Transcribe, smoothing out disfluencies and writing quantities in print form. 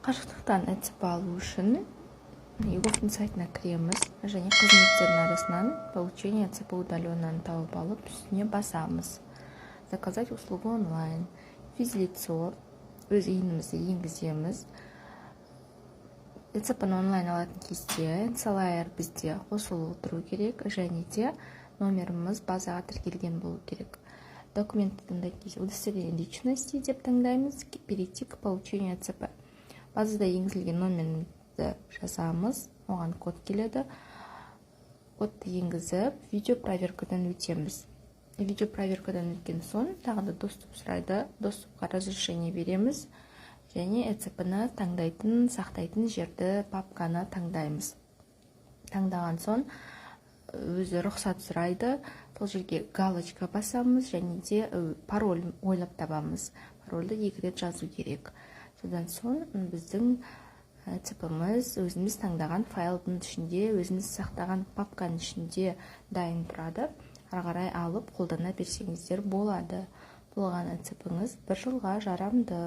Қашықтықтан ЭЦП алу үшін егофтың сайтына кіреміз және қызметтердің арасынан получение ЭЦП удаленныйны тауып алып, үстіне басамыз. Заказать услугу онлайн. Физлицо. Өз иінімізді енгіземіз. ЭЦП-ны онлайн алатын кезде Энцелайер бізде қосылып тұру керек, және де номеріміз базаға тіркелген болу керек. Документті таңдайтын кезде удостоверение личности деп таңдаймыз. Перейти к получению ЭЦП. Базада енгізілген номерімізді жазамыз, оған код келеді. Кодты енгізіп, видео проверкадан өтеміз. Видео проверкадан өткен соң тағы да доступ сұрайды. Доступқа разрешение береміз және ЭЦП-ны таңдайтын, сақтайтын жерді, папканы таңдаймыз. Таңдаған соң өзі рұқсат сұрайды. Сол жерге галочка басамыз және де пароль ойлап табамыз. Парольді 2 рет жазу керек. Содан соң біздің ЭЦП-мыз өзіміз таңдаған файлдың ішінде, өзіміз сақтаған папканың ішінде дайын тұрады. Ары қарай алып қолдана берсеңіздер болады. Болған ЭЦП-ңыз 1 жылға жарамды.